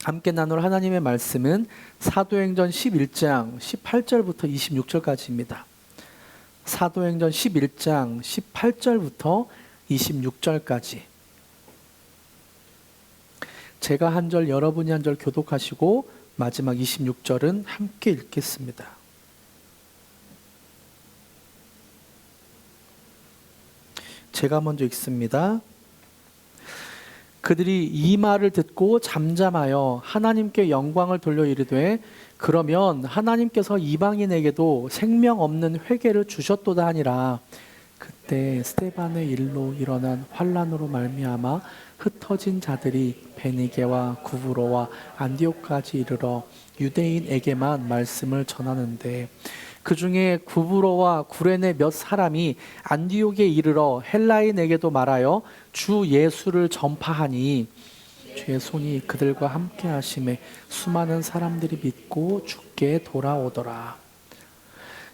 함께 나눌 하나님의 말씀은 사도행전 11장 18절부터 26절까지입니다. 사도행전 11장 18절부터 26절까지. 제가 한 절, 여러분이 한 절 교독하시고 마지막 26절은 함께 읽겠습니다. 제가 먼저 읽습니다. 그들이 이 말을 듣고 잠잠하여 하나님께 영광을 돌려 이르되 그러면 하나님께서 이방인에게도 생명 없는 회개를 주셨도다 하니라. 그때 스데반의 일로 일어난 환란으로 말미암아 흩어진 자들이 베니게와 구브로와 안디옥까지 이르러 유대인에게만 말씀을 전하는데 그 중에 구브로와 구레네 몇 사람이 안디옥에 이르러 헬라인에게도 말하여 주 예수를 전파하니 주의 손이 그들과 함께 하심에 수많은 사람들이 믿고 주께 돌아오더라.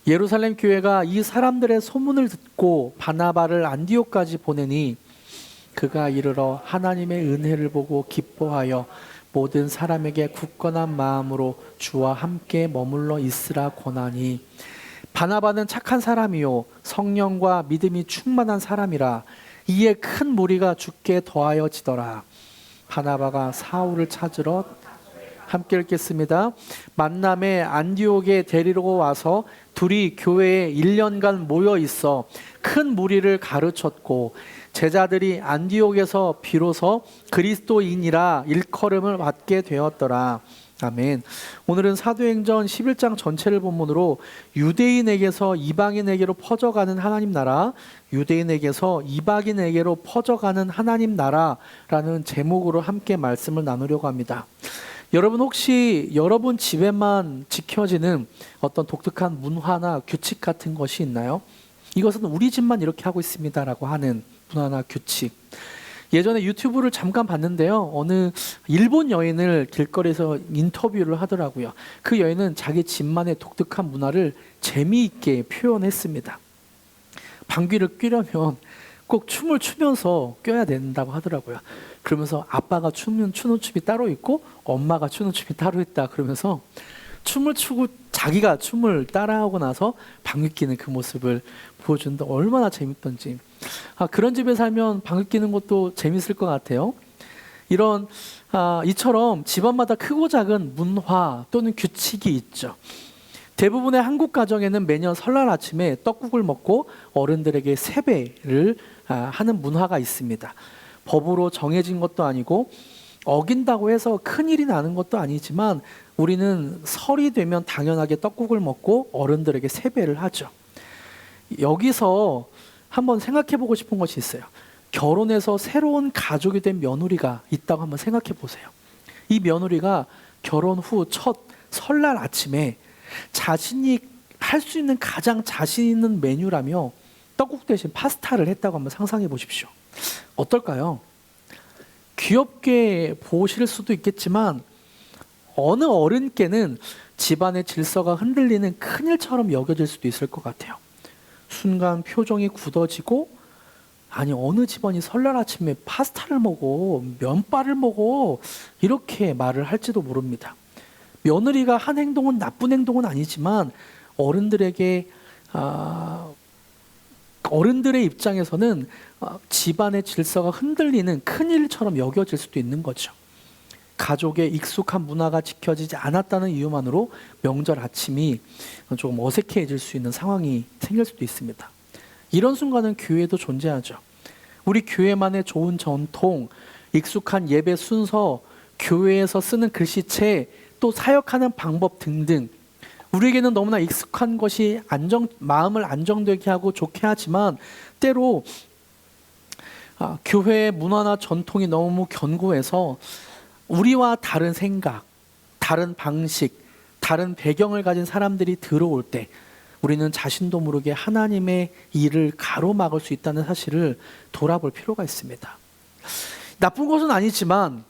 예루살렘 교회가 이 사람들의 소문을 듣고 바나바를 안디옥까지 보내니 그가 이르러 하나님의 은혜를 보고 기뻐하여 모든 사람에게 굳건한 마음으로 주와 함께 머물러 있으라 권하니 바나바는 착한 사람이요 성령과 믿음이 충만한 사람이라. 이에 큰 무리가 주께 더하여 지더라. 바나바가 사울을 찾으러 함께 읽겠습니다. 만남에 안디옥에 데리러 와서 둘이 교회에 1년간 모여 있어 큰 무리를 가르쳤고 제자들이 안디옥에서 비로소 그리스도인이라 일컬음을 받게 되었더라. 아멘. 오늘은 사도행전 11장 전체를 본문으로 유대인에게서 이방인에게로 퍼져가는 하나님 나라, 유대인에게서 이방인에게로 퍼져가는 하나님 나라라는 제목으로 함께 말씀을 나누려고 합니다. 여러분 혹시 여러분 집에만 지켜지는 어떤 독특한 문화나 규칙 같은 것이 있나요? 이것은 우리 집만 이렇게 하고 있습니다라고 하는 문화나 규칙. 예전에 유튜브를 잠깐 봤는데요. 어느 일본 여인을 길거리에서 인터뷰를 하더라고요. 그 여인은 자기 집만의 독특한 문화를 재미있게 표현했습니다. 방귀를 뀌려면 꼭 춤을 추면서 껴야 된다고 하더라고요. 그러면서 아빠가 추는 춤이 따로 있고 엄마가 추는 춤이 따로 있다 그러면서 춤을 추고 자기가 춤을 따라하고 나서 방귀 뀌는 그 모습을 보여주는데 얼마나 재밌던지. 그런 집에 살면 방귀 뀌는 것도 재밌을 것 같아요. 이처럼 집안마다 크고 작은 문화 또는 규칙이 있죠. 대부분의 한국 가정에는 매년 설날 아침에 떡국을 먹고 어른들에게 세배를 하는 문화가 있습니다. 법으로 정해진 것도 아니고 어긴다고 해서 큰일이 나는 것도 아니지만 우리는 설이 되면 당연하게 떡국을 먹고 어른들에게 세배를 하죠. 여기서 한번 생각해 보고 싶은 것이 있어요. 결혼해서 새로운 가족이 된 며느리가 있다고 한번 생각해 보세요. 이 며느리가 결혼 후 첫 설날 아침에 자신이 할 수 있는 가장 자신 있는 메뉴라며 떡국 대신 파스타를 했다고 한번 상상해 보십시오. 어떨까요? 귀엽게 보실 수도 있겠지만 어느 어른께는 집안의 질서가 흔들리는 큰일처럼 여겨질 수도 있을 것 같아요. 순간 표정이 굳어지고 아니 어느 집안이 설날 아침에 파스타를 먹어 면발을 먹어 이렇게 말을 할지도 모릅니다. 며느리가 한 행동은 나쁜 행동은 아니지만 어른들의 입장에서는 집안의 질서가 흔들리는 큰일처럼 여겨질 수도 있는 거죠. 가족의 익숙한 문화가 지켜지지 않았다는 이유만으로 명절 아침이 조금 어색해질 수 있는 상황이 생길 수도 있습니다. 이런 순간은 교회도 존재하죠. 우리 교회만의 좋은 전통, 익숙한 예배 순서, 교회에서 쓰는 글씨체, 또 사역하는 방법 등등 우리에게는 너무나 익숙한 것이 마음을 안정되게 하고 좋게 하지만 때로 교회의 문화나 전통이 너무 견고해서 우리와 다른 생각, 다른 방식, 다른 배경을 가진 사람들이 들어올 때 우리는 자신도 모르게 하나님의 일을 가로막을 수 있다는 사실을 돌아볼 필요가 있습니다. 나쁜 것은 아니지만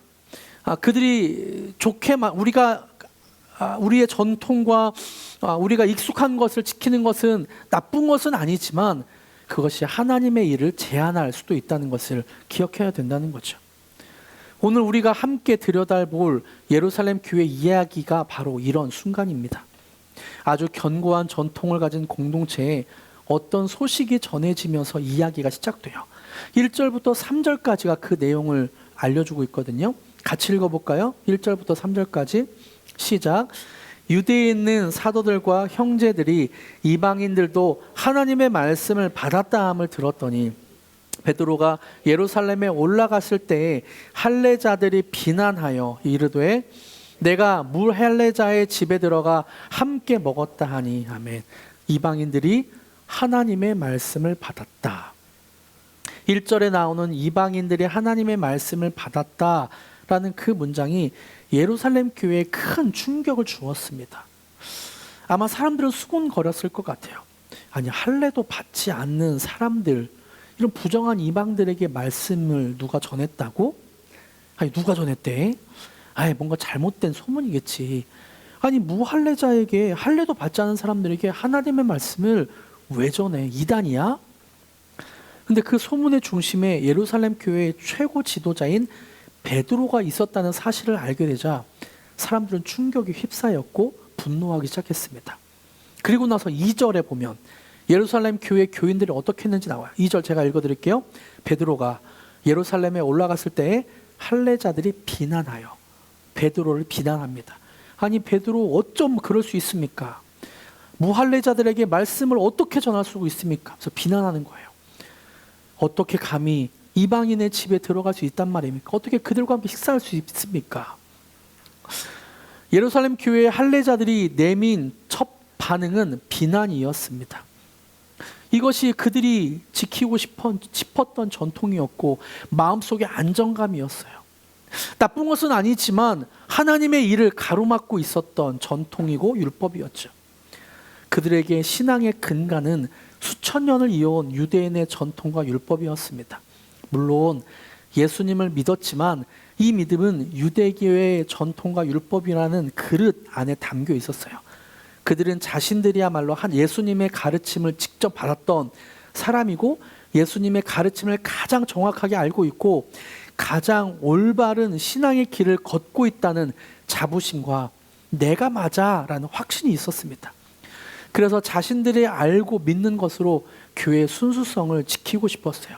그들이 우리의 전통과 우리가 익숙한 것을 지키는 것은 나쁜 것은 아니지만 그것이 하나님의 일을 제한할 수도 있다는 것을 기억해야 된다는 거죠. 오늘 우리가 함께 들여다볼 예루살렘 교회 이야기가 바로 이런 순간입니다. 아주 견고한 전통을 가진 공동체에 어떤 소식이 전해지면서 이야기가 시작돼요. 1절부터 3절까지가 그 내용을 알려주고 있거든요. 같이 읽어볼까요? 1절부터 3절까지 시작. 유대에 있는 사도들과 형제들이 이방인들도 하나님의 말씀을 받았다함을 들었더니 베드로가 예루살렘에 올라갔을 때에 할례자들이 비난하여 이르되 내가 무할례자의 집에 들어가 함께 먹었다 하니 아멘. 이방인들이 하나님의 말씀을 받았다. 1절에 나오는 이방인들이 하나님의 말씀을 받았다라는 그 문장이 예루살렘 교회에 큰 충격을 주었습니다. 아마 사람들은 수군거렸을 것 같아요. 아니, 할례도 받지 않는 사람들, 이런 부정한 이방들에게 말씀을 누가 전했다고? 아니, 누가 전했대? 아니, 뭔가 잘못된 소문이겠지. 아니, 무할례자에게, 할례도 받지 않은 사람들에게 하나님의 말씀을 왜 전해? 이단이야? 근데 그 소문의 중심에 예루살렘 교회의 최고 지도자인 베드로가 있었다는 사실을 알게 되자 사람들은 충격에 휩싸였고 분노하기 시작했습니다. 그리고 나서 2절에 보면 예루살렘 교회 교인들이 어떻게 했는지 나와요. 2절 제가 읽어드릴게요. 베드로가 예루살렘에 올라갔을 때에 할례자들이 비난하여 베드로를 비난합니다. 아니, 베드로 어쩜 그럴 수 있습니까? 무할례자들에게 말씀을 어떻게 전할 수 있습니까? 그래서 비난하는 거예요. 어떻게 감히 이방인의 집에 들어갈 수 있단 말입니까? 어떻게 그들과 함께 식사할 수 있습니까? 예루살렘 교회의 할례자들이 내민 첫 반응은 비난이었습니다. 이것이 그들이 지키고 싶었던 전통이었고 마음속의 안정감이었어요. 나쁜 것은 아니지만 하나님의 일을 가로막고 있었던 전통이고 율법이었죠. 그들에게 신앙의 근간은 수천 년을 이어온 유대인의 전통과 율법이었습니다. 물론 예수님을 믿었지만 이 믿음은 유대교회의 전통과 율법이라는 그릇 안에 담겨 있었어요. 그들은 자신들이야말로 한 예수님의 가르침을 직접 받았던 사람이고 예수님의 가르침을 가장 정확하게 알고 있고 가장 올바른 신앙의 길을 걷고 있다는 자부심과 내가 맞아라는 확신이 있었습니다. 그래서 자신들이 알고 믿는 것으로 교회의 순수성을 지키고 싶었어요.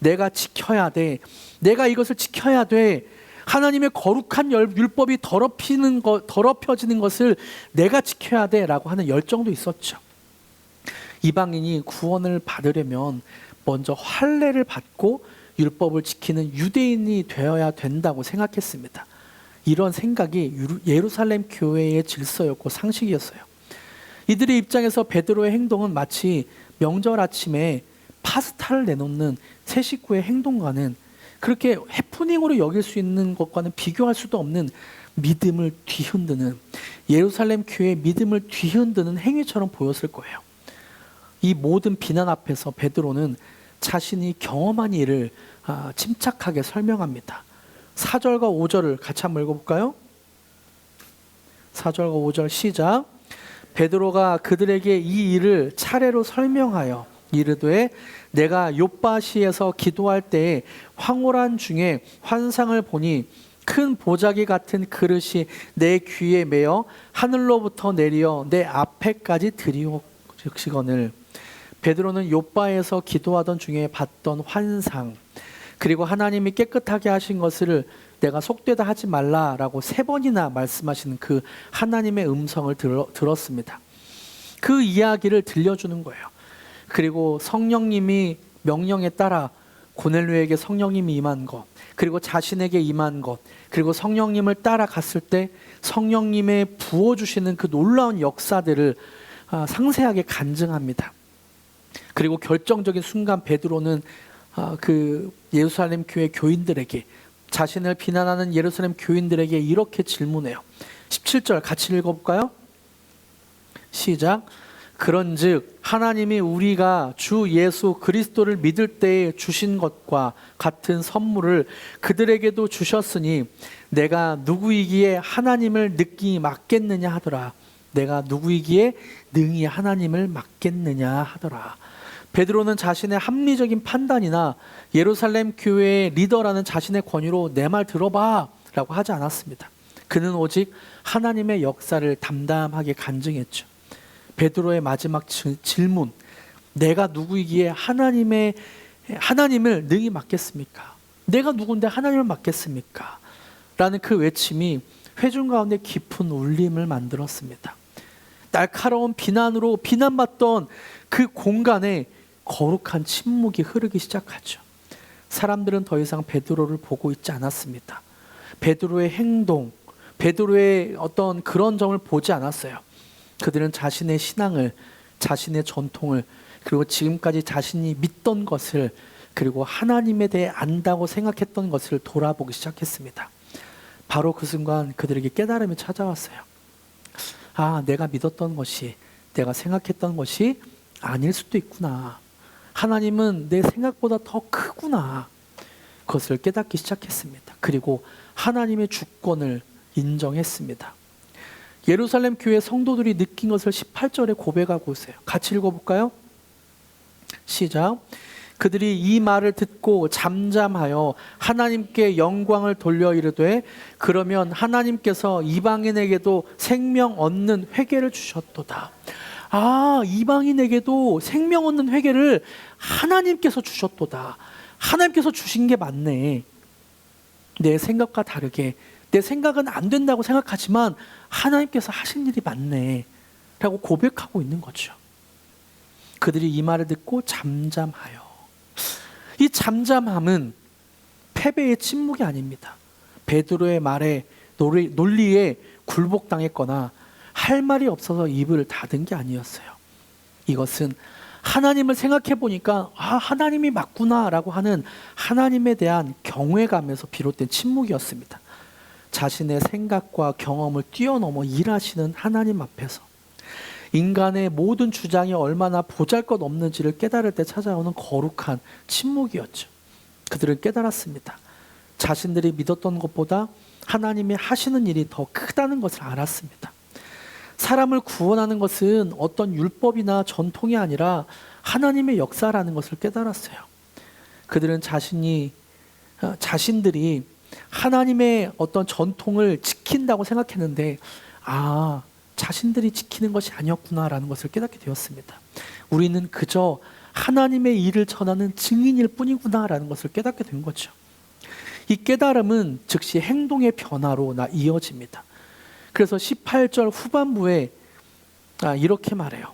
내가 지켜야 돼. 내가 이것을 지켜야 돼. 하나님의 거룩한 율법이 더럽혀지는 것을 내가 지켜야 돼 라고 하는 열정도 있었죠. 이방인이 구원을 받으려면 먼저 할례를 받고 율법을 지키는 유대인이 되어야 된다고 생각했습니다. 이런 생각이 예루살렘 교회의 질서였고 상식이었어요. 이들의 입장에서 베드로의 행동은 마치 명절 아침에 파스타를 내놓는 새 식구의 행동과는 그렇게 해프닝으로 여길 수 있는 것과는 비교할 수도 없는 믿음을 뒤흔드는 예루살렘 교회의 믿음을 뒤흔드는 행위처럼 보였을 거예요. 이 모든 비난 앞에서 베드로는 자신이 경험한 일을 침착하게 설명합니다. 4절과 5절을 같이 한번 읽어볼까요? 4절과 5절 시작. 베드로가 그들에게 이 일을 차례로 설명하여 이르되 내가 욥바시에서 기도할 때에 황홀한 중에 환상을 보니 큰 보자기 같은 그릇이 내 귀에 매어 하늘로부터 내려 내 앞에까지 들이오시거늘. 베드로는 욥바에서 기도하던 중에 봤던 환상 그리고 하나님이 깨끗하게 하신 것을 내가 속되다 하지 말라라고 3번이나 말씀하시는 그 하나님의 음성을 들었습니다. 그 이야기를 들려주는 거예요. 그리고 성령님이 명령에 따라 고넬료에게 성령님이 임한 것, 그리고 자신에게 임한 것, 그리고 성령님을 따라갔을 때 성령님의 부어주시는 그 놀라운 역사들을 상세하게 간증합니다. 그리고 결정적인 순간 베드로는 그 예루살렘 교회 교인들에게, 자신을 비난하는 예루살렘 교인들에게 이렇게 질문해요. 17절 같이 읽어볼까요? 시작. 그런즉 하나님이 우리가 주 예수 그리스도를 믿을 때에 주신 것과 같은 선물을 그들에게도 주셨으니 내가 누구이기에 하나님을 능히 맡겠느냐 하더라. 내가 누구이기에 능히 하나님을 맡겠느냐 하더라. 베드로는 자신의 합리적인 판단이나 예루살렘 교회의 리더라는 자신의 권위로 내 말 들어봐 라고 하지 않았습니다. 그는 오직 하나님의 역사를 담담하게 간증했죠. 베드로의 마지막 질문, 내가 누구이기에 하나님을 능히 맡겠습니까? 내가 누군데 하나님을 맡겠습니까? 라는 그 외침이 회중 가운데 깊은 울림을 만들었습니다. 날카로운 비난으로 비난받던 그 공간에 거룩한 침묵이 흐르기 시작하죠. 사람들은 더 이상 베드로를 보고 있지 않았습니다. 베드로의 행동, 베드로의 어떤 그런 점을 보지 않았어요. 그들은 자신의 신앙을, 자신의 전통을, 그리고 지금까지 자신이 믿던 것을, 그리고 하나님에 대해 안다고 생각했던 것을 돌아보기 시작했습니다. 바로 그 순간 그들에게 깨달음이 찾아왔어요. 아, 내가 믿었던 것이, 내가 생각했던 것이 아닐 수도 있구나. 하나님은 내 생각보다 더 크구나. 그것을 깨닫기 시작했습니다. 그리고 하나님의 주권을 인정했습니다. 예루살렘 교회 성도들이 느낀 것을 18절에 고백하고 있어요. 같이 읽어볼까요? 시작. 그들이 이 말을 듣고 잠잠하여 하나님께 영광을 돌려 이르되 그러면 하나님께서 이방인에게도 생명 얻는 회개를 주셨도다. 아, 이방인에게도 생명 얻는 회개를 하나님께서 주셨도다. 하나님께서 주신 게 맞네. 내 생각과 다르게, 내 생각은 안 된다고 생각하지만 하나님께서 하신 일이 맞네 라고 고백하고 있는 거죠. 그들이 이 말을 듣고 잠잠하여. 이 잠잠함은 패배의 침묵이 아닙니다. 베드로의 말에, 논리에 굴복당했거나 할 말이 없어서 입을 닫은 게 아니었어요. 이것은 하나님을 생각해 보니까 아, 하나님이 맞구나 라고 하는 하나님에 대한 경외감에서 비롯된 침묵이었습니다. 자신의 생각과 경험을 뛰어넘어 일하시는 하나님 앞에서 인간의 모든 주장이 얼마나 보잘것없는지를 깨달을 때 찾아오는 거룩한 침묵이었죠. 그들은 깨달았습니다. 자신들이 믿었던 것보다 하나님이 하시는 일이 더 크다는 것을 알았습니다. 사람을 구원하는 것은 어떤 율법이나 전통이 아니라 하나님의 역사라는 것을 깨달았어요. 그들은 자신들이 하나님의 어떤 전통을 지킨다고 생각했는데 아, 자신들이 지키는 것이 아니었구나라는 것을 깨닫게 되었습니다. 우리는 그저 하나님의 일을 전하는 증인일 뿐이구나라는 것을 깨닫게 된 거죠. 이 깨달음은 즉시 행동의 변화로 이어집니다. 그래서 18절 후반부에 이렇게 말해요.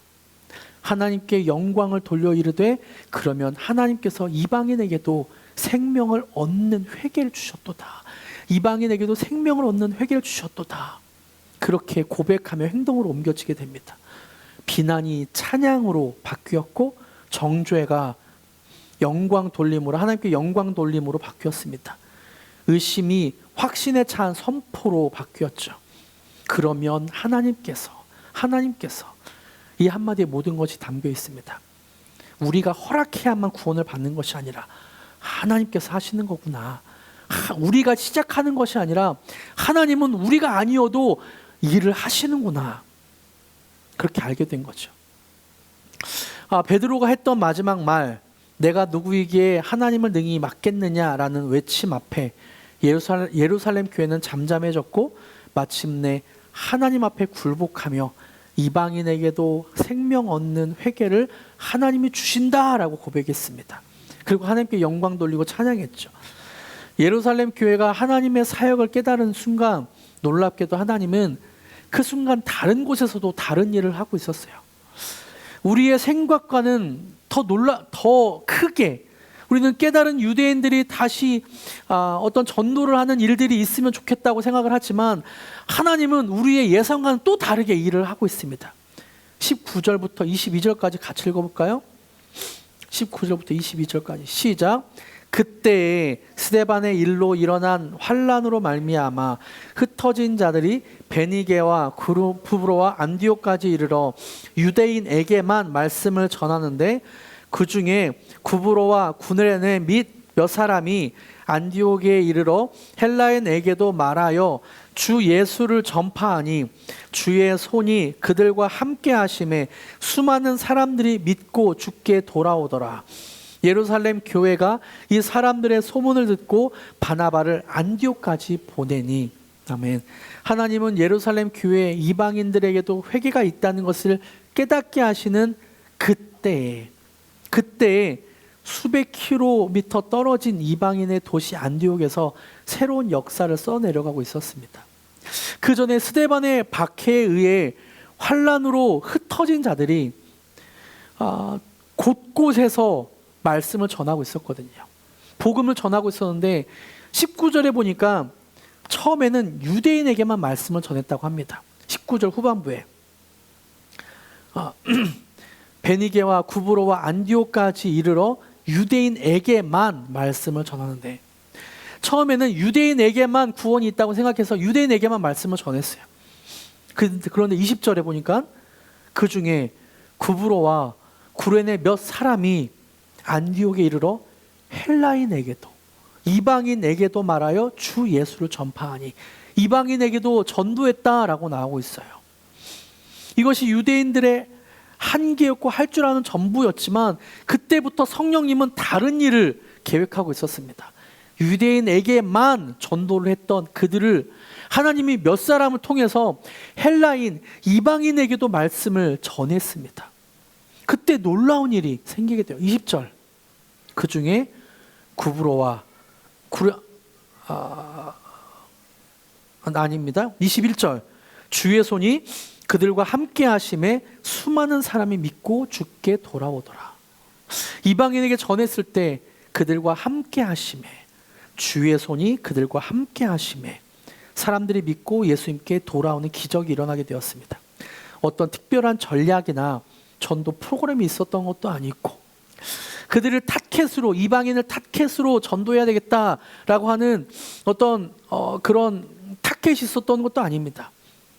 하나님께 영광을 돌려 이르되 그러면 하나님께서 이방인에게도 생명을 얻는 회개를 주셨도다. 이방인에게도 생명을 얻는 회개를 주셨도다. 그렇게 고백하며 행동으로 옮겨지게 됩니다. 비난이 찬양으로 바뀌었고 정죄가 영광 돌림으로, 하나님께 영광 돌림으로 바뀌었습니다. 의심이 확신에 찬 선포로 바뀌었죠. 그러면 하나님께서 이 한마디에 모든 것이 담겨 있습니다. 우리가 허락해야만 구원을 받는 것이 아니라 하나님께서 하시는 거구나. 우리가 시작하는 것이 아니라 하나님은 우리가 아니어도 일을 하시는구나. 그렇게 알게 된 거죠. 베드로가 했던 마지막 말, 내가 누구이기에 하나님을 능히 맡겠느냐라는 외침 앞에 예루살렘 교회는 잠잠해졌고 마침내 하나님 앞에 굴복하며 이방인에게도 생명 얻는 회개를 하나님이 주신다라고 고백했습니다. 그리고 하나님께 영광 돌리고 찬양했죠. 예루살렘 교회가 하나님의 사역을 깨달은 순간 놀랍게도 하나님은 그 순간 다른 곳에서도 다른 일을 하고 있었어요. 우리의 생각과는 더 크게 우리는 깨달은 유대인들이 다시 어떤 전도를 하는 일들이 있으면 좋겠다고 생각을 하지만 하나님은 우리의 예상과는 또 다르게 일을 하고 있습니다. 19절부터 22절까지 같이 읽어볼까요? 19절부터 22절까지 시작. 그때에 스데반의 일로 일어난 환란으로 말미암아 흩어진 자들이 베니게와 구브로와 안디옥까지 이르러 유대인에게만 말씀을 전하는데 그 중에 구브로와 구네레네 및 몇 사람이 안디옥에 이르러 헬라인에게도 말하여 주 예수를 전파하니 주의 손이 그들과 함께 하심에 수많은 사람들이 믿고 주께 돌아오더라. 예루살렘 교회가 이 사람들의 소문을 듣고 바나바를 안디옥까지 보내니. 아멘. 하나님은 예루살렘 교회 이방인들에게도 회개가 있다는 것을 깨닫게 하시는 그때에 수백 킬로미터 떨어진 이방인의 도시 안디옥에서 새로운 역사를 써내려가고 있었습니다. 그 전에 스데반의 박해에 의해 환란으로 흩어진 자들이 곳곳에서 말씀을 전하고 있었거든요. 복음을 전하고 있었는데 19절에 보니까 처음에는 유대인에게만 말씀을 전했다고 합니다. 19절 후반부에 베니게와 구브로와 안디옥까지 이르러 유대인에게만 말씀을 전하는데, 처음에는 유대인에게만 구원이 있다고 생각해서 유대인에게만 말씀을 전했어요. 그런데 20절에 보니까 그 중에 구브로와 구레네 몇 사람이 안디옥에 이르러 헬라인에게도 이방인에게도 말하여 주 예수를 전파하니, 이방인에게도 전도했다라고 나오고 있어요. 이것이 유대인들의 한계였고 할 줄 아는 전부였지만 그때부터 성령님은 다른 일을 계획하고 있었습니다. 유대인에게만 전도를 했던 그들을 하나님이 몇 사람을 통해서 헬라인, 이방인에게도 말씀을 전했습니다. 그때 놀라운 일이 생기게 돼요. 20절. 그 중에 구브로와 아닙니다. 21절. 주의 손이 그들과 함께 하심에 수많은 사람이 믿고 주께 돌아오더라. 이방인에게 전했을 때 그들과 함께 하심에, 주의 손이 그들과 함께 하심에 사람들이 믿고 예수님께 돌아오는 기적이 일어나게 되었습니다. 어떤 특별한 전략이나 전도 프로그램이 있었던 것도 아니고, 그들을 타켓으로, 이방인을 타켓으로 전도해야 되겠다라고 하는 어떤 그런 타켓이 있었던 것도 아닙니다.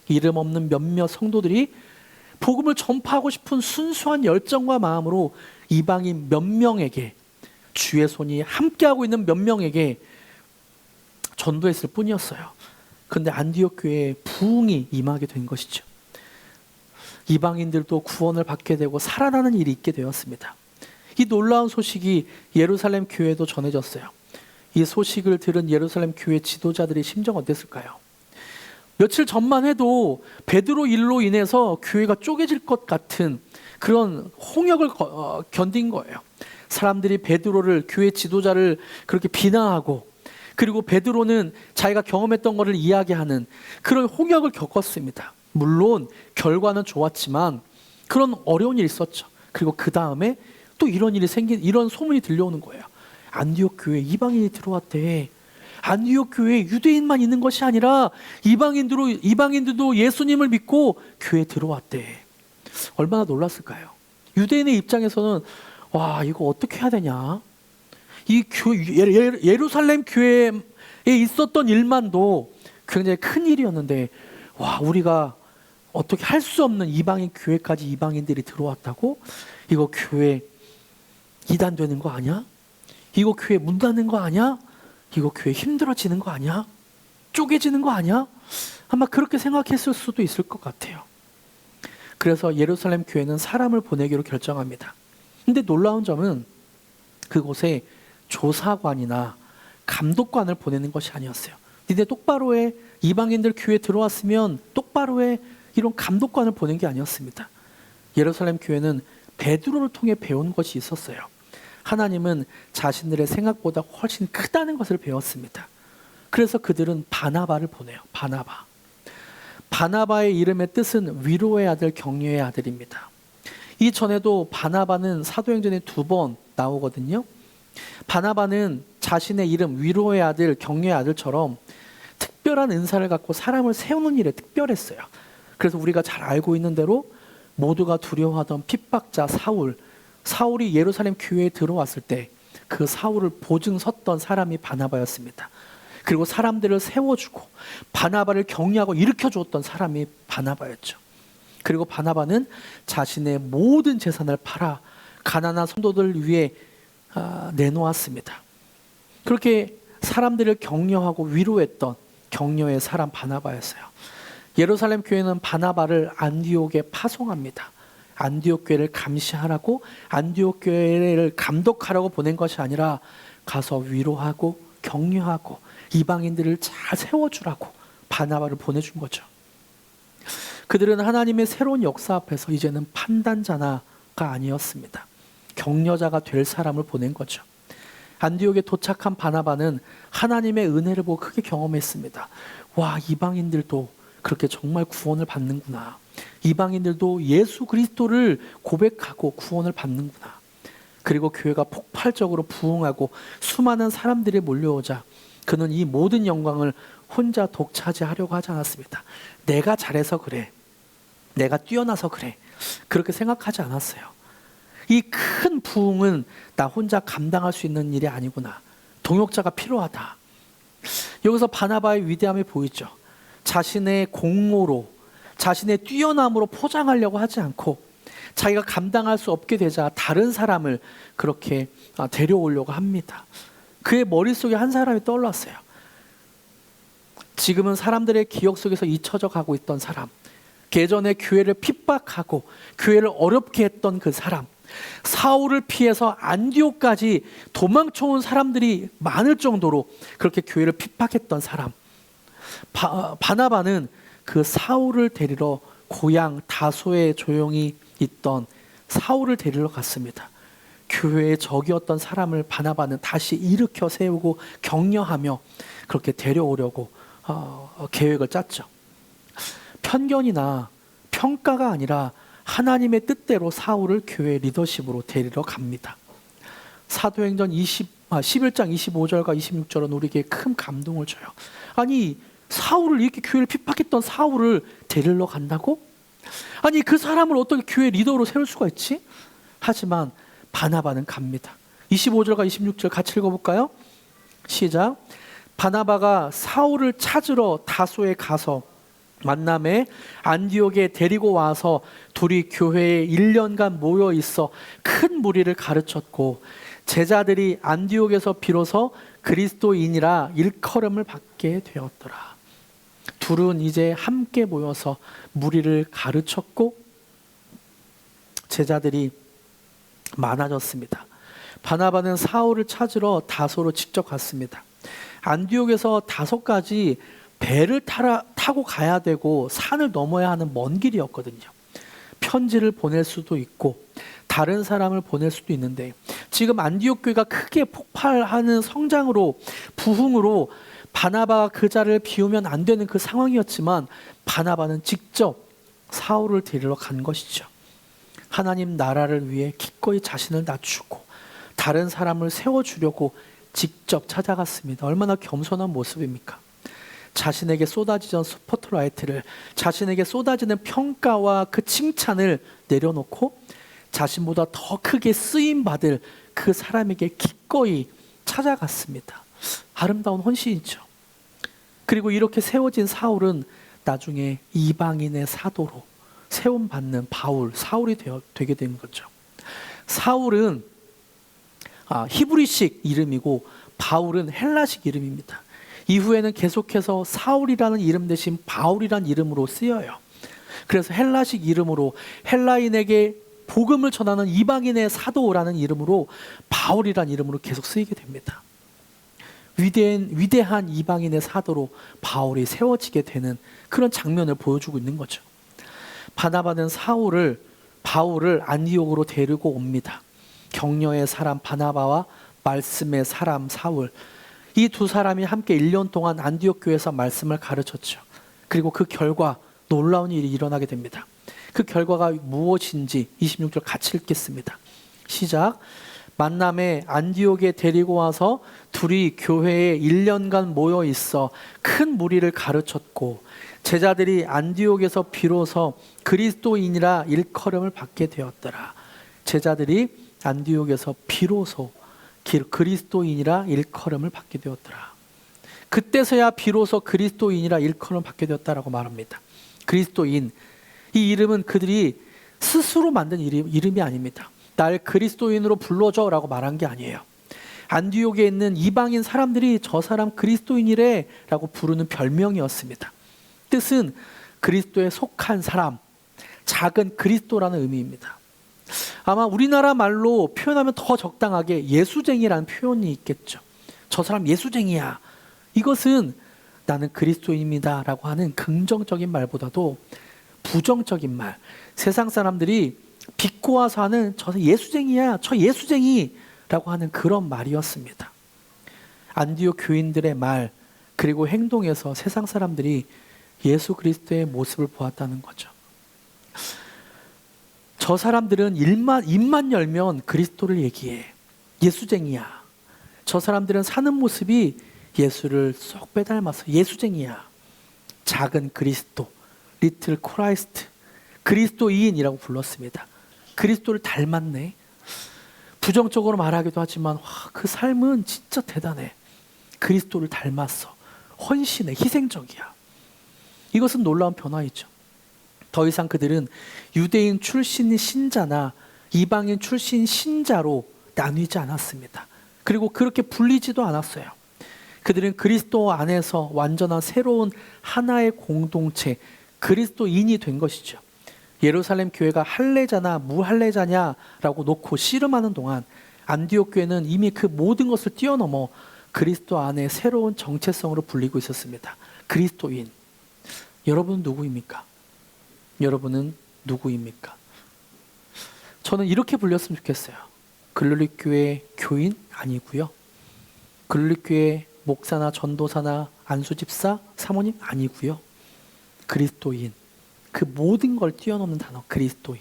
이름 없는 몇몇 성도들이 복음을 전파하고 싶은 순수한 열정과 마음으로 이방인 몇 명에게, 주의 손이 함께하고 있는 몇 명에게 전도했을 뿐이었어요. 그런데 안디옥 교회에 부흥이 임하게 된 것이죠. 이방인들도 구원을 받게 되고 살아나는 일이 있게 되었습니다. 이 놀라운 소식이 예루살렘 교회에도 전해졌어요. 이 소식을 들은 예루살렘 교회 지도자들의 심정 어땠을까요? 며칠 전만 해도 베드로 일로 인해서 교회가 쪼개질 것 같은 그런 홍역을 견딘 거예요. 사람들이 베드로를, 교회 지도자를 그렇게 비난하고, 그리고 베드로는 자기가 경험했던 것을 이야기하는 그런 홍역을 겪었습니다. 물론 결과는 좋았지만 그런 어려운 일이 있었죠. 그리고 그 다음에 또 이런 일이 이런 소문이 들려오는 거예요. 안디옥 교회에 이방인이 들어왔대. 안디옥 교회에 유대인만 있는 것이 아니라 이방인들도 예수님을 믿고 교회에 들어왔대. 얼마나 놀랐을까요? 유대인의 입장에서는 와, 이거 어떻게 해야 되냐? 이 예루살렘 교회에 있었던 일만도 굉장히 큰 일이었는데, 와, 우리가 어떻게 할 수 없는 이방인 교회까지 이방인들이 들어왔다고? 이거 교회 이단되는 거 아니야? 이거 교회 문 닫는 거 아니야? 이거 교회 힘들어지는 거 아니야? 쪼개지는 거 아니야? 아마 그렇게 생각했을 수도 있을 것 같아요. 그래서 예루살렘 교회는 사람을 보내기로 결정합니다. 근데 놀라운 점은 그곳에 조사관이나 감독관을 보내는 것이 아니었어요. 니네 똑바로 해. 이방인들 교회에 들어왔으면 똑바로 해. 이런 감독관을 보낸 게 아니었습니다. 예루살렘 교회는 베드로를 통해 배운 것이 있었어요. 하나님은 자신들의 생각보다 훨씬 크다는 것을 배웠습니다. 그래서 그들은 바나바를 보내요. 바나바의 이름의 뜻은 위로의 아들, 격려의 아들입니다. 이전에도 바나바는 사도행전에 2번 나오거든요. 바나바는 자신의 이름 위로의 아들, 격려의 아들처럼 특별한 은사를 갖고 사람을 세우는 일에 특별했어요. 그래서 우리가 잘 알고 있는 대로 모두가 두려워하던 핍박자 사울이 예루살렘 교회에 들어왔을 때 그 사울을 보증 섰던 사람이 바나바였습니다. 그리고 사람들을 세워주고 바나바를 격려하고 일으켜주었던 사람이 바나바였죠. 그리고 바나바는 자신의 모든 재산을 팔아 가난한 성도들을 위해 내놓았습니다. 그렇게 사람들을 격려하고 위로했던 격려의 사람 바나바였어요. 예루살렘 교회는 바나바를 안디옥에 파송합니다. 안디옥 교회를 감시하라고, 안디옥 교회를 감독하라고 보낸 것이 아니라 가서 위로하고 격려하고 이방인들을 잘 세워주라고 바나바를 보내준 거죠. 그들은 하나님의 새로운 역사 앞에서 이제는 판단자가 아니었습니다. 격려자가 될 사람을 보낸 거죠. 안디옥에 도착한 바나바는 하나님의 은혜를 보고 크게 경험했습니다. 와, 이방인들도 그렇게 정말 구원을 받는구나. 이방인들도 예수 그리스도를 고백하고 구원을 받는구나. 그리고 교회가 폭발적으로 부흥하고 수많은 사람들이 몰려오자 그는 이 모든 영광을 혼자 독차지하려고 하지 않았습니다. 내가 잘해서 그래. 내가 뛰어나서 그래. 그렇게 생각하지 않았어요. 이 큰 부흥은 나 혼자 감당할 수 있는 일이 아니구나. 동역자가 필요하다. 여기서 바나바의 위대함이 보이죠. 자신의 공로로, 자신의 뛰어남으로 포장하려고 하지 않고 자기가 감당할 수 없게 되자 다른 사람을 그렇게 데려오려고 합니다. 그의 머릿속에 한 사람이 떠올랐어요. 지금은 사람들의 기억 속에서 잊혀져 가고 있던 사람, 예전에 교회를 핍박하고 교회를 어렵게 했던 그 사람, 사울을 피해서 안디옥까지 도망쳐온 사람들이 많을 정도로 그렇게 교회를 핍박했던 사람, 바나바는 그 사울을 데리러 고향 다소에 조용히 있던 사울을 데리러 갔습니다. 교회의 적이었던 사람을 바나바는 다시 일으켜 세우고 격려하며 그렇게 데려오려고 계획을 짰죠. 편견이나 평가가 아니라 하나님의 뜻대로 사울을 교회 리더십으로 데리러 갑니다. 사도행전 11장 25절과 26절은 우리에게 큰 감동을 줘요. 아니, 사울을 이렇게 교회를 핍박했던 사울을 데리러 간다고? 아니, 그 사람을 어떻게 교회 리더로 세울 수가 있지? 하지만 바나바는 갑니다. 25절과 26절 같이 읽어볼까요? 시작. 바나바가 사울을 찾으러 다소에 가서 만남에 안디옥에 데리고 와서 둘이 교회에 1년간 모여 있어 큰 무리를 가르쳤고 제자들이 안디옥에서 비로소 그리스도인이라 일컬음을 받게 되었더라. 둘은 이제 함께 모여서 무리를 가르쳤고 제자들이 많아졌습니다. 바나바는 사울을 찾으러 다소로 직접 갔습니다. 안디옥에서 다소까지 배를 타고 가야 되고 산을 넘어야 하는 먼 길이었거든요. 편지를 보낼 수도 있고 다른 사람을 보낼 수도 있는데 지금 안디옥 교회가 크게 폭발하는 성장으로 부흥으로 바나바가 그 자리를 비우면 안 되는 그 상황이었지만 바나바는 직접 사울을 데리러 간 것이죠. 하나님 나라를 위해 기꺼이 자신을 낮추고 다른 사람을 세워주려고 직접 찾아갔습니다. 얼마나 겸손한 모습입니까? 자신에게 쏟아지던 스포트라이트를, 자신에게 쏟아지는 평가와 그 칭찬을 내려놓고 자신보다 더 크게 쓰임받을 그 사람에게 기꺼이 찾아갔습니다. 아름다운 헌신이죠. 그리고 이렇게 세워진 사울은 나중에 이방인의 사도로 세움받는 사울이 되게 된 거죠. 사울은 히브리식 이름이고 바울은 헬라식 이름입니다. 이후에는 계속해서 사울이라는 이름 대신 바울이라는 이름으로 쓰여요. 그래서 헬라식 이름으로 헬라인에게 복음을 전하는 이방인의 사도라는 이름으로 바울이라는 이름으로 계속 쓰이게 됩니다. 위대한 이방인의 사도로 바울이 세워지게 되는 그런 장면을 보여주고 있는 거죠. 바나바는 바울을 안디옥으로 데리고 옵니다. 격려의 사람 바나바와 말씀의 사람 사울, 이 두 사람이 함께 1년 동안 안디옥 교회에서 말씀을 가르쳤죠. 그리고 그 결과 놀라운 일이 일어나게 됩니다. 그 결과가 무엇인지 26절 같이 읽겠습니다. 시작. 만남에 안디옥에 데리고 와서 둘이 교회에 1년간 모여 있어 큰 무리를 가르쳤고 제자들이 안디옥에서 비로소 그리스도인이라 일컬음을 받게 되었더라. 제자들이 안디옥에서 비로소 그리스도인이라 일컬음을 받게 되었더라. 그때서야 비로소 그리스도인이라 일컬음을 받게 되었다라고 말합니다. 그리스도인, 이 이름은 그들이 스스로 만든 이름이 아닙니다. 날 그리스도인으로 불러줘 라고 말한 게 아니에요. 안디옥에 있는 이방인 사람들이 저 사람 그리스도인이래 라고 부르는 별명이었습니다. 뜻은 그리스도에 속한 사람, 작은 그리스도라는 의미입니다. 아마 우리나라 말로 표현하면 더 적당하게 예수쟁이라는 표현이 있겠죠. 저 사람 예수쟁이야. 이것은 나는 그리스도인입니다 라고 하는 긍정적인 말보다도 부정적인 말, 세상 사람들이 비꼬아서 하는 저 예수쟁이야, 저 예수쟁이 라고 하는 그런 말이었습니다. 안디옥 교인들의 말 그리고 행동에서 세상 사람들이 예수 그리스도의 모습을 보았다는 거죠. 저 사람들은 입만 열면 그리스도를 얘기해. 예수쟁이야. 저 사람들은 사는 모습이 예수를 쏙 빼닮아서 예수쟁이야. 작은 그리스도, 리틀 크라이스트, 그리스도인이라고 불렀습니다. 그리스도를 닮았네. 부정적으로 말하기도 하지만 그 삶은 진짜 대단해. 그리스도를 닮았어. 헌신해, 희생적이야. 이것은 놀라운 변화이죠. 더 이상 그들은 유대인 출신 신자나 이방인 출신 신자로 나뉘지 않았습니다. 그리고 그렇게 불리지도 않았어요. 그들은 그리스도 안에서 완전한 새로운 하나의 공동체, 그리스도인이 된 것이죠. 예루살렘 교회가 할례자나 무할례자냐라고 놓고 씨름하는 동안 안디옥 교회는 이미 그 모든 것을 뛰어넘어 그리스도 안에 새로운 정체성으로 불리고 있었습니다. 그리스도인. 여러분은 누구입니까? 여러분은 누구입니까? 저는 이렇게 불렸으면 좋겠어요. 글로리교회 교인 아니고요. 글로리교회 목사나 전도사나 안수집사, 사모님 아니고요. 그리스도인. 그 모든 걸 뛰어넘는 단어 그리스도인.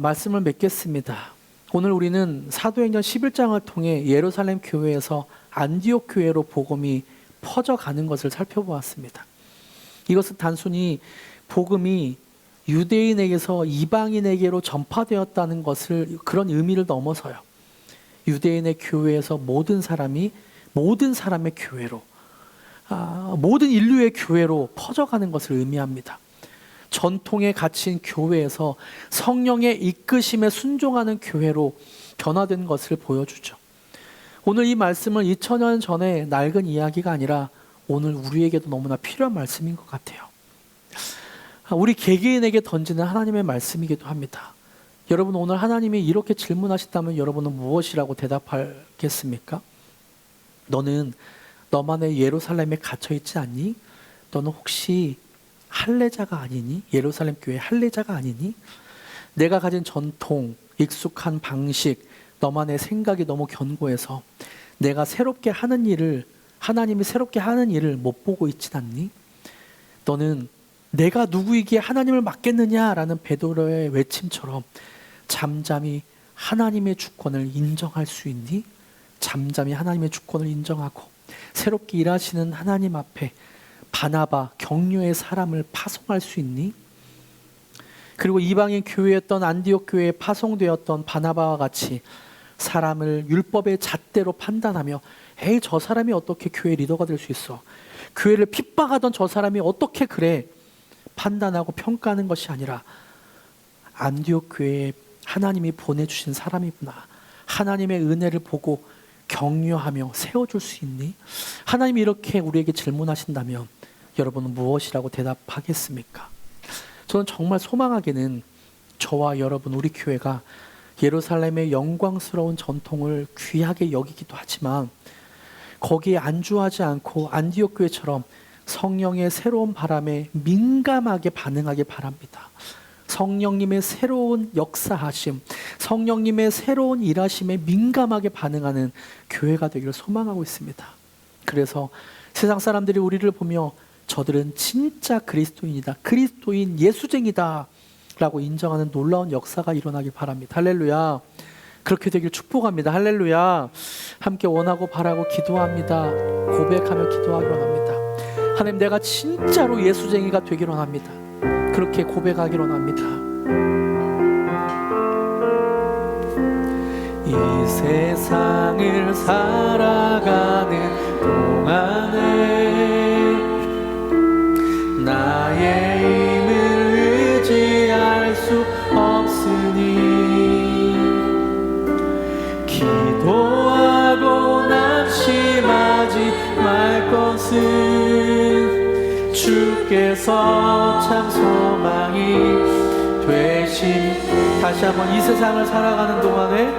말씀을 맺겠습니다. 오늘 우리는 사도행전 11장을 통해 예루살렘 교회에서 안디옥 교회로 복음이 퍼져가는 것을 살펴보았습니다. 이것은 단순히 복음이 유대인에게서 이방인에게로 전파되었다는 것을 그런 의미를 넘어서요. 유대인의 교회에서 모든 사람의 교회로 모든 인류의 교회로 퍼져가는 것을 의미합니다. 전통에 갇힌 교회에서 성령의 이끄심에 순종하는 교회로 변화된 것을 보여주죠. 오늘 이 말씀은 2000년 전에 낡은 이야기가 아니라 오늘 우리에게도 너무나 필요한 말씀인 것 같아요. 우리 개개인에게 던지는 하나님의 말씀이기도 합니다. 여러분 오늘 하나님이 이렇게 질문하셨다면 여러분은 무엇이라고 대답하겠습니까? 너는 너만의 예루살렘에 갇혀있지 않니? 너는 혹시 할례자가 아니니? 예루살렘 교회 할례자가 아니니? 내가 가진 전통, 익숙한 방식, 너만의 생각이 너무 견고해서 내가 새롭게 하는 일을 하나님이 새롭게 하는 일을 못 보고 있진 않니? 너는 내가 누구이기에 하나님을 맡겠느냐라는 베드로의 외침처럼 잠잠히 하나님의 주권을 인정할 수 있니? 잠잠히 하나님의 주권을 인정하고 새롭게 일하시는 하나님 앞에 바나바, 격려의 사람을 파송할 수 있니? 그리고 이방인 교회였던 안디옥 교회에 파송되었던 바나바와 같이 사람을 율법의 잣대로 판단하며 에이 저 사람이 어떻게 교회 리더가 될 수 있어? 교회를 핍박하던 저 사람이 어떻게 그래? 판단하고 평가하는 것이 아니라 안디옥 교회에 하나님이 보내주신 사람이구나. 하나님의 은혜를 보고 격려하며 세워줄 수 있니? 하나님이 이렇게 우리에게 질문하신다면 여러분은 무엇이라고 대답하겠습니까? 저는 정말 소망하게는 저와 여러분 우리 교회가 예루살렘의 영광스러운 전통을 귀하게 여기기도 하지만 거기에 안주하지 않고 안디옥 교회처럼 성령의 새로운 바람에 민감하게 반응하길 바랍니다. 성령님의 새로운 역사하심, 성령님의 새로운 일하심에 민감하게 반응하는 교회가 되기를 소망하고 있습니다. 그래서 세상 사람들이 우리를 보며 저들은 진짜 그리스도인이다, 그리스도인 예수쟁이다 라고 인정하는 놀라운 역사가 일어나길 바랍니다. 할렐루야. 그렇게 되길 축복합니다. 할렐루야. 함께 원하고 바라고 기도합니다. 고백하며 기도하기로 합니다. 하나님, 내가 진짜로 예수쟁이가 되기로 합니다. 그렇게 고백하기로 합니다. 이 세상을 살아가는 동안에 나의 힘을 의지할 수 없으니 의심하지 말 것은 주께서 참 소망이 되심. 다시 한번 이 세상을 살아가는 동안에,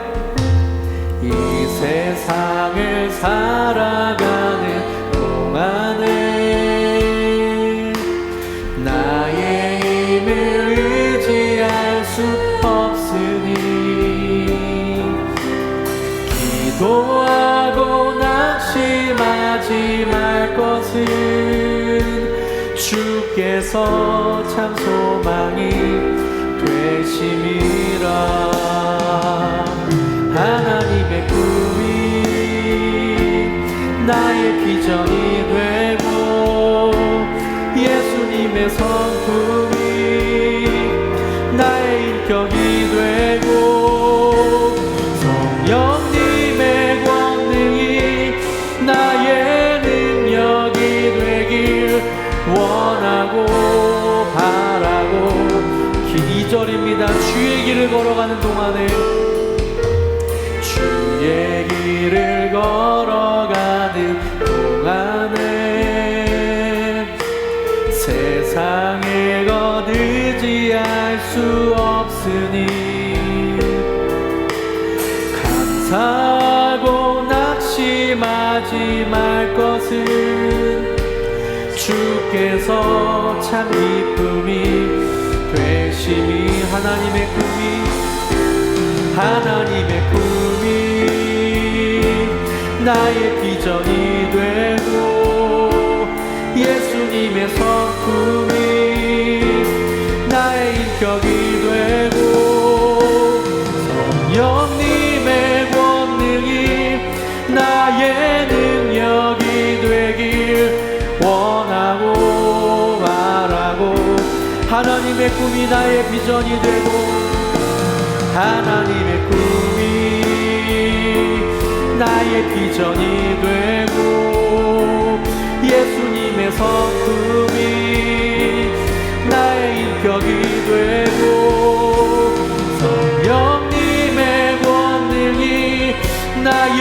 이 세상을 살아가는 동안에 나의 힘을 의지할 수 없으니 기도하고 낙심하지 말 것은 주께서 참 소망이 되심이라. 하나님의 꿈이 나의 비전이 되고 예수님의 성품이 나의 인격이 되고 성령님의 권능이 나의 능력이 되길 원하고 바라고. 2절입니다. 주의 길을 걸어가는 동안에, 주의 길을 걸어가는 동안에 세상의 것 의지할 수 없으니 감사하고 낙심하지 말 것은 주께서 참 기쁨이 되심이. 하나님의 꿈이 나의 비전이 되고 예수님의 성품이 나의 인격이 되고 성령님의 권능이 나의 능력이 되길 원하고 바라고. 하나님의 꿈이 나의 비전이 되고 하나님의 꿈이 나의 비전이 되고 예수님의 성품이 나의 인격이 되고 성령님의 권능이 나의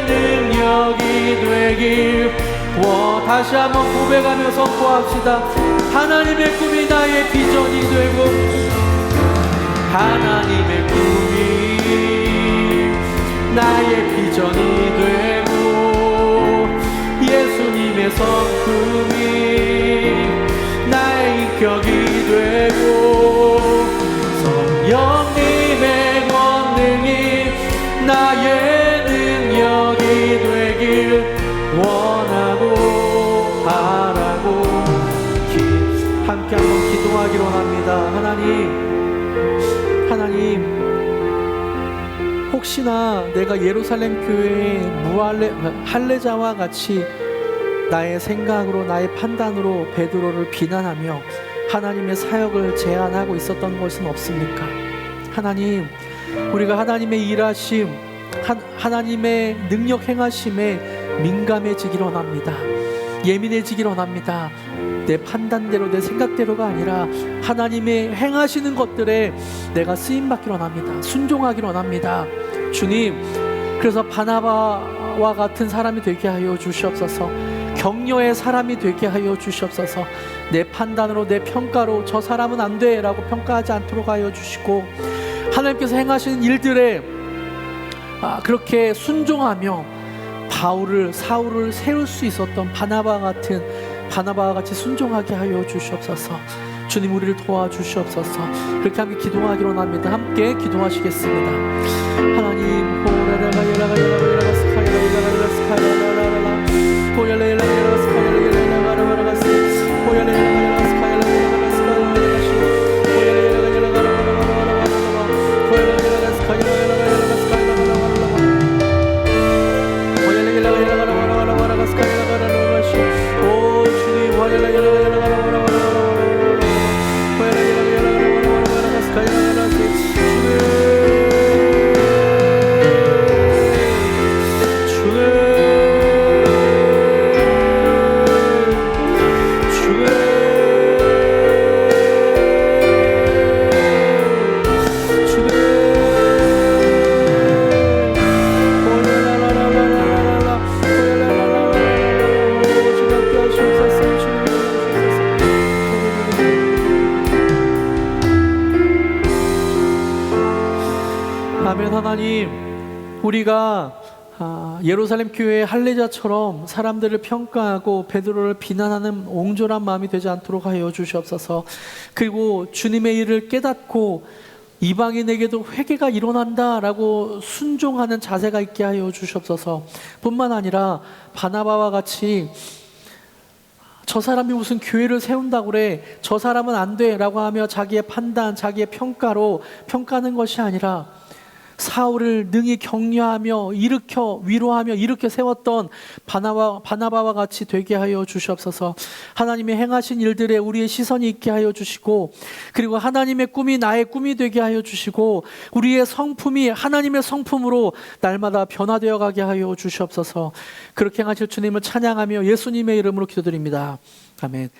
능력이 되길 다시 한번 고백하며 선포합시다. 하나님의 꿈이 나의 비전이 되고 하나님의 꿈이 나의 비전이 되고 예수님의 성품이 나의 인격이 되고 성령님의 권능이 나의 능력이 되길 원하고 바라고. 함께 한번 기도하기로 합니다. 하나님, 혹시나 내가 예루살렘 교회의 할례자와 같이 나의 생각으로 나의 판단으로 베드로를 비난하며 하나님의 사역을 제한하고 있었던 것은 없습니까? 하나님, 우리가 하나님의 일하심, 하나님의 능력 행하심에 민감해지기로 합니다. 예민해지기로 합니다. 내 판단대로 내 생각대로가 아니라 하나님의 행하시는 것들에 내가 쓰임받기로 합니다. 순종하기로 합니다. 주님, 그래서 바나바와 같은 사람이 되게 하여 주시옵소서. 격려의 사람이 되게 하여 주시옵소서. 내 판단으로 내 평가로 저 사람은 안 돼 라고 평가하지 않도록 하여 주시고 하나님께서 행하시는 일들에 그렇게 순종하며 사울을 세울 수 있었던 바나바와 같이 순종하게 하여 주시옵소서. 주님, 우리를 도와주시옵소서. 그렇게 함께 기도하기로 합니다. 함께 기도하시겠습니다. 하나님, 그런 하나님, 우리가 예루살렘 교회의 할례자처럼 사람들을 평가하고 베드로를 비난하는 옹졸한 마음이 되지 않도록 하여 주시옵소서. 그리고 주님의 일을 깨닫고 이방인에게도 회개가 일어난다라고 순종하는 자세가 있게 하여 주시옵소서. 뿐만 아니라 바나바와 같이 저 사람이 무슨 교회를 세운다고 그래, 저 사람은 안 돼 라고 하며 자기의 판단, 자기의 평가로 평가하는 것이 아니라 사울을 능히 격려하며 일으켜 위로하며 일으켜 세웠던 바나바와 같이 되게 하여 주시옵소서. 하나님의 행하신 일들에 우리의 시선이 있게 하여 주시고, 그리고 하나님의 꿈이 나의 꿈이 되게 하여 주시고, 우리의 성품이 하나님의 성품으로 날마다 변화되어 가게 하여 주시옵소서. 그렇게 행하실 주님을 찬양하며 예수님의 이름으로 기도드립니다. 아멘.